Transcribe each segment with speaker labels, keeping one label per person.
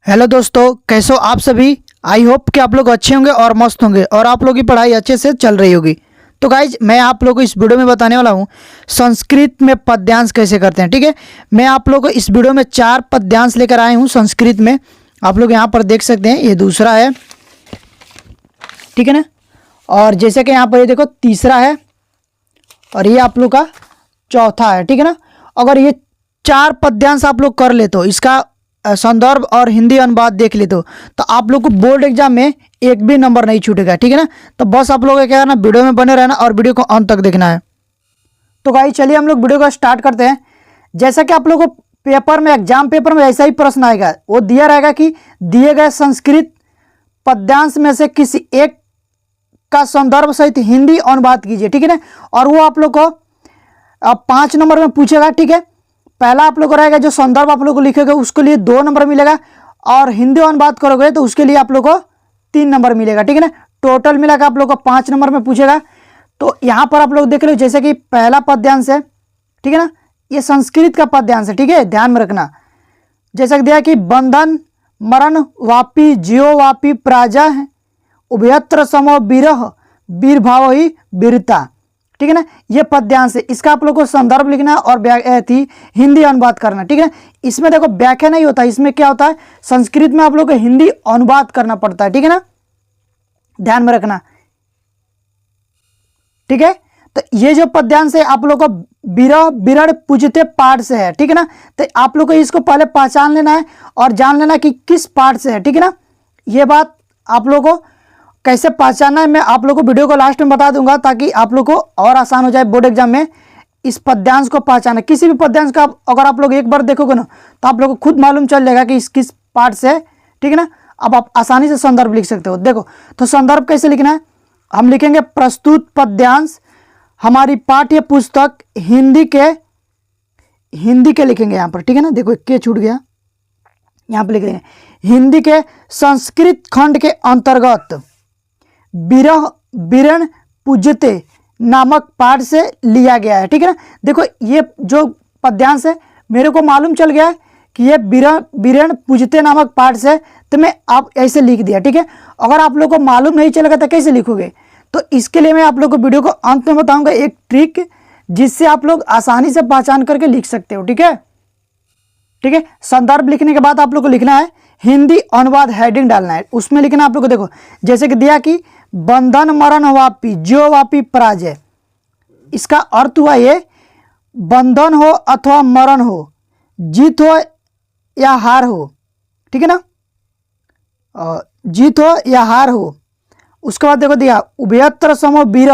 Speaker 1: Hello दोस्तों, कैसे हो आप सभी। आई होप कि आप लोग अच्छे होंगे और मस्त होंगे और आप लोगों की पढ़ाई अच्छे से चल रही होगी। तो गाइज मैं आप लोगों को इस वीडियो में बताने वाला हूँ संस्कृत में पद्यांश कैसे करते हैं। ठीक है, मैं आप लोगों को इस वीडियो में 4 पद्यांश लेकर आया हूँ संस्कृत में। आप लोग यहाँ पर देख सकते हैं, ये दूसरा है, ठीक है ना। और जैसे कि यहाँ पर ये देखो तीसरा है और ये आप लोग का चौथा है, ठीक है ना। अगर ये 4 पद्यांश आप लोग कर ले तो इसका संदर्भ और हिंदी अनुवाद देख ले तो आप लोग को बोर्ड एग्जाम में एक भी नंबर नहीं छूटेगा, ठीक है ना। तो बस आप लोगों को क्या करना, वीडियो में बने रहना और वीडियो को अंत तक देखना है। तो गाइस चलिए हम लोग वीडियो को स्टार्ट करते हैं। जैसा कि आप लोग को पेपर में, एग्जाम पेपर में ऐसा ही प्रश्न आएगा, वो दिया रहेगा कि दिए गए संस्कृत पद्यांश में से किसी एक का संदर्भ सहित हिंदी अनुवाद कीजिए, ठीक है ना। और वो आप लोग को 5 नंबर में पूछेगा, ठीक है। पहला आप लोग को रहेगा जो संदर्भ आप लोग को लिखेगा उसके लिए 2 नंबर मिलेगा और हिंदी अनुवाद करोगे तो उसके लिए आप लोग को 3 नंबर मिलेगा, ठीक है ना। टोटल मिलाकर आप लोग को 5 नंबर में पूछेगा। तो यहाँ पर आप लोग देख लो, जैसे कि पहला पद्यांश है, ठीक है ना, ये संस्कृत का पद्यांश है, ठीक है, ध्यान में रखना। जैसा कि दिया कि बंधन मरण वापी जियो वापी प्राजा है उभयत्र समो विरह वीर भाव ही वीरता, ठीक है ना। ये पद्यांश है, इसका आप लोग को संदर्भ लिखना और हिंदी अनुवाद करना, ठीक है ना। इसमें देखो व्याख्या नहीं होता, इसमें क्या होता है, संस्कृत में आप लोग को हिंदी अनुवाद करना पड़ता है, ठीक है ना, ध्यान में रखना, ठीक है। तो ये जो पद्यांश है आप लोग को विरह विरण पूजते पाठ से है, ठीक है ना। तो आप लोग को इसको पहले पहचान लेना है और जान लेना कि किस पाठ से है, ठीक है ना। ये बात आप लोग को कैसे पहचानना है मैं आप लोग को वीडियो को लास्ट में बता दूंगा, ताकि आप लोग को और आसान हो जाए बोर्ड एग्जाम में इस पद्यांश को पहचाना। किसी भी पद्यांश का अगर आप लोग एक बार देखोगे ना तो आप लोग को खुद मालूम चल जाएगा कि इस किस पाठ से है, ठीक है ना। अब आप आसानी से संदर्भ लिख सकते हो। देखो तो संदर्भ कैसे लिखना है, हम लिखेंगे प्रस्तुत पद्यांश हमारी पाठ्य पुस्तक हिंदी के लिखेंगे यहाँ पर, ठीक है ना। देखो के छूट गया, यहाँ पर लिख देंगे हिंदी के संस्कृत खंड के अंतर्गत विरह विरण पूजते नामक पाठ से लिया गया है, ठीक है ना। देखो ये जो पद्यांश है मेरे को मालूम चल गया है कि ये विरह विरण पूजते नामक पाठ से, तो मैं आप ऐसे लिख दिया, ठीक है। अगर आप लोग को मालूम नहीं चलेगा तो कैसे लिखोगे, तो इसके लिए मैं आप लोग को वीडियो को अंत में बताऊंगा एक ट्रिक, जिससे आप लोग आसानी से पहचान करके लिख सकते हो, ठीक है। ठीक है, संदर्भ लिखने के बाद आप लोग को लिखना है हिंदी अनुवाद, हेडिंग डालना है, उसमें लिखना आप लोग को। देखो जैसे कि दिया कि बंधन मरण वापी ज्यो वापी पराजय, इसका अर्थ हुआ ये बंधन हो अथवा मरण हो, जीत हो या हार हो, ठीक है ना, जीत हो या हार हो। उसके बाद देखो दिया उभयत्र समो वीर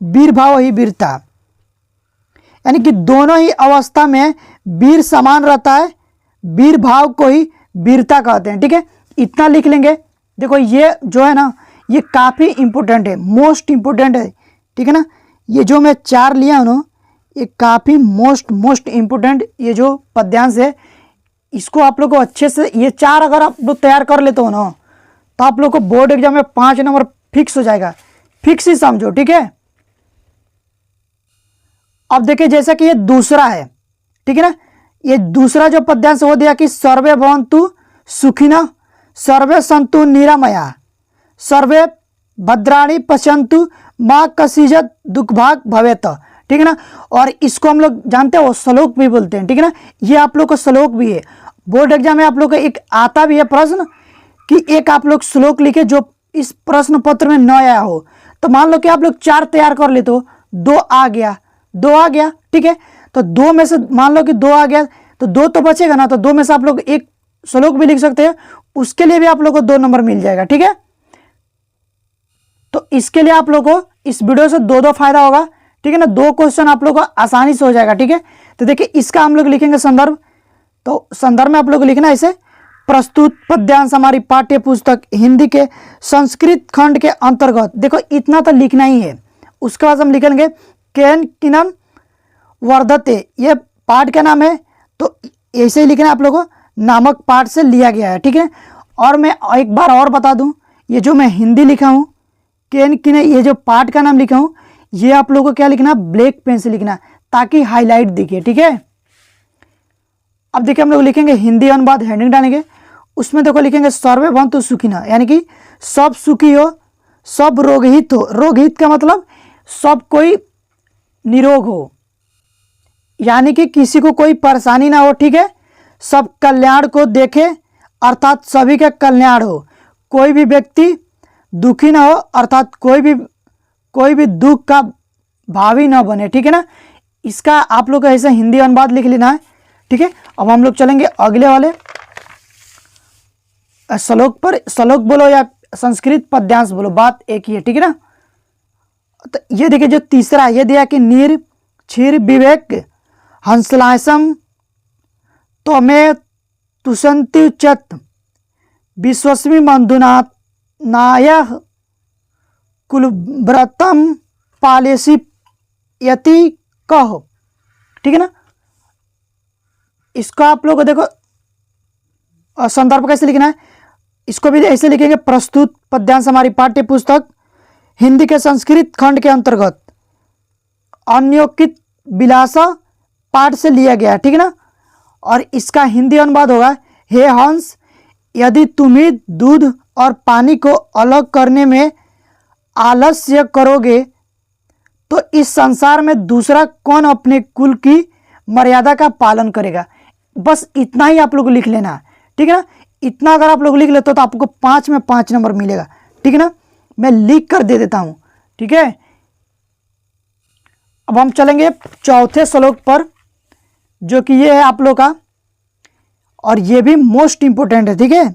Speaker 1: वीर भाव ही वीरता, यानी कि दोनों ही अवस्था में वीर समान रहता है, वीर भाव को ही वीरता कहते हैं, ठीक है। इतना लिख लेंगे। देखो ये जो है ना ये काफ़ी इंपॉर्टेंट है, मोस्ट इंपॉर्टेंट है, ठीक है ना। ये जो मैं 4 लिया हूँ ना ये काफ़ी मोस्ट इंपॉर्टेंट ये जो पद्यांश है, इसको आप लोग को अच्छे से ये 4 अगर आप लोग तैयार कर लेते हो ना तो आप लोग को बोर्ड एग्जाम में 5 नंबर फिक्स हो जाएगा, फिक्स ही समझो, ठीक है। अब देखिए जैसा कि ये दूसरा है, ठीक है ना, ये दूसरा जो पद्यांश हो दिया कि सर्वे भवन्तु सुखिनः सर्वे सन्तु निरामया सर्वे भद्राणि पश्यन्तु माँ कसीजत दुखभाग भवेत, ठीक है ना। और इसको हम लोग जानते हो श्लोक भी बोलते हैं, ठीक है ना। ये आप लोग को श्लोक भी है, बोर्ड एग्जाम में आप लोग को एक आता भी है प्रश्न कि एक आप लोग श्लोक लिखे जो इस प्रश्न पत्र में न आया हो। तो मान लो कि आप लोग 4 तैयार कर लेते हो, 2 आ गया, ठीक है। तो 2 में से मान लो कि 2 आ गया तो 2 तो बचेगा ना, तो 2 में से आप लोग एक श्लोक भी लिख सकते हैं, उसके लिए भी आप लोग को 2 नंबर मिल जाएगा, ठीक है। तो इसके लिए आप लोग को इस वीडियो से 2 फायदा होगा, ठीक है ना। 2 क्वेश्चन आप लोग को आसानी से हो जाएगा, ठीक है। तो देखिए इसका हम लोग लिखेंगे संदर्भ, तो संदर्भ में आप लोग को लिखना है ऐसे प्रस्तुत पद्यांश हमारी पाठ्य पुस्तक हिंदी के संस्कृत खंड के अंतर्गत। देखो इतना तो लिखना ही है। उसके बाद हम लिखेंगे केन किनन वर्धते, ये पाठ का नाम है, तो ऐसे ही लिखना आप लोगों को, नामक पाठ से लिया गया है, ठीक है। और मैं एक बार और बता दूं, ये जो मैं हिंदी लिखा हूँ केन किन, ये जो पाठ का नाम लिखा हूँ ये आप लोगों को क्या लिखना, ब्लैक पेन से लिखना ताकि हाईलाइट दिखे, ठीक है। अब देखिए हम लोग लिखेंगे हिंदी अनुवाद, हेडिंग डालेंगे, उसमें देखो लिखेंगे सर्वे भवन्तु सुखिनः, यानी कि सब सुखी हो, सब रोगहित हो। रोगहित का मतलब सब कोई निरोग हो, यानी कि किसी को कोई परेशानी ना हो, ठीक है। सब कल्याण को देखे अर्थात सभी का कल्याण हो। कोई भी व्यक्ति दुखी ना हो अर्थात कोई भी दुख का भावी ना बने, ठीक है ना। इसका आप लोग को ऐसे हिंदी अनुवाद लिख लेना है, ठीक है। अब हम लोग चलेंगे अगले वाले श्लोक पर। श्लोक बोलो या संस्कृत पद्यांश बोलो, बात एक ही है, ठीक है ना। तो ये देखिए जो तीसरा ये दिया कि नीर क्षीर विवेक हंसलासम तो मैं तुषंति उच्चत विश्वस्मी मंधुनाथ नाय कुलव्रतम पालेसी यति कहो, ठीक है ना। इसका आप लोग देखो संदर्भ कैसे लिखना है, इसको भी ऐसे लिखेंगे। प्रस्तुत पद्यांश हमारी पाठ्य पुस्तक हिंदी के संस्कृत खंड के अंतर्गत अन्योकित विलासा पाठ से लिया गया है, ठीक है ना। और इसका हिंदी अनुवाद होगा, हे हंस यदि तुम्ही दूध और पानी को अलग करने में आलस्य करोगे तो इस संसार में दूसरा कौन अपने कुल की मर्यादा का पालन करेगा। बस इतना ही आप लोग को लिख लेना है, ठीक है ना। इतना अगर आप लोग लिख लेते हो तो आपको 5 में 5 नंबर मिलेगा, ठीक है ना। मैं लिख कर दे देता हूं, ठीक है। अब हम चलेंगे चौथे श्लोक पर, जो कि ये है आप लोग का, और ये भी मोस्ट इंपोर्टेंट है, ठीक है।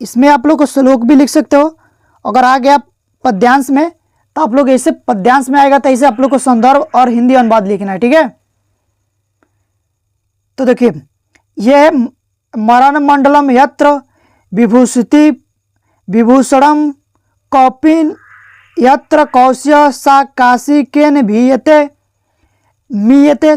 Speaker 1: इसमें आप लोग को श्लोक भी लिख सकते हो। अगर आ गया पद्यांश में तो आप लोग ऐसे पद्यांश में आएगा तो ऐसे आप लोग को संदर्भ और हिंदी अनुवाद लिखना है, ठीक है। तो देखिए यह है मरण मंडलम यत्र विभूषिति विभूषणम कौपिन यत्र कौश्य सा काशी केन भीयते मीयते,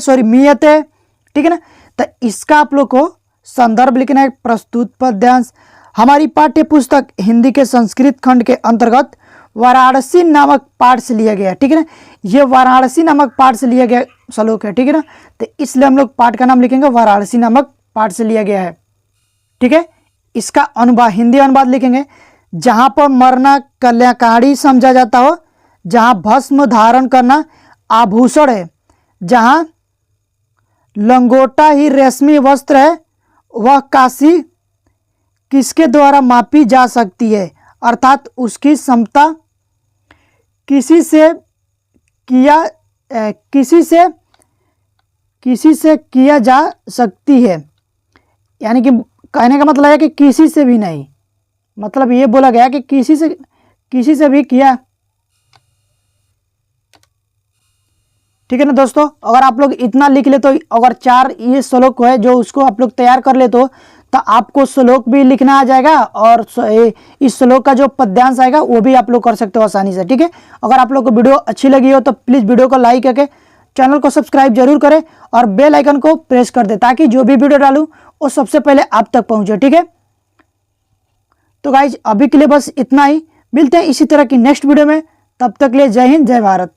Speaker 1: ठीक है ना। तो इसका आप लोग को संदर्भ लिखना है। प्रस्तुत पद्यांश हमारी पाठ्य पुस्तक हिंदी के संस्कृत खंड के अंतर्गत वाराणसी नामक पाठ से लिया गया है, ठीक है ना। ये वाराणसी नामक पाठ से लिया गया श्लोक है, ठीक है ना। तो इसलिए हम लोग पाठ का नाम लिखेंगे वाराणसी नामक पाठ से लिया गया है, ठीक है। इसका अनुवाद हिंदी अनुवाद लिखेंगे, जहां पर मरना कल्याणकारी समझा जाता हो, जहां भस्म धारण करना आभूषण है, जहां लंगोटा ही रेशमी वस्त्र है, वह काशी किसके द्वारा मापी जा सकती है अर्थात उसकी क्षमता किसी से किया जा सकती है। यानी कि कहने का मतलब है कि किसी से भी नहीं, मतलब ये बोला गया कि किसी से भी किया, ठीक है ना दोस्तों। अगर आप लोग इतना लिख ले तो अगर 4 ये श्लोक है जो उसको आप लोग तैयार कर ले तो आपको श्लोक भी लिखना आ जाएगा और इस श्लोक का जो पद्यांश आएगा वो भी आप लोग कर सकते हो आसानी से, ठीक है। अगर आप लोग को वीडियो अच्छी लगी हो तो प्लीज़ वीडियो को लाइक करके चैनल को सब्सक्राइब जरूर करें और बेल आइकन को प्रेस कर दे ताकि जो भी वीडियो डालूं वो सबसे पहले आप तक पहुंचे, ठीक है। तो गाइज अभी के लिए बस इतना ही, मिलते हैं इसी तरह की नेक्स्ट वीडियो में, तब तक के लिए जय हिंद जय भारत।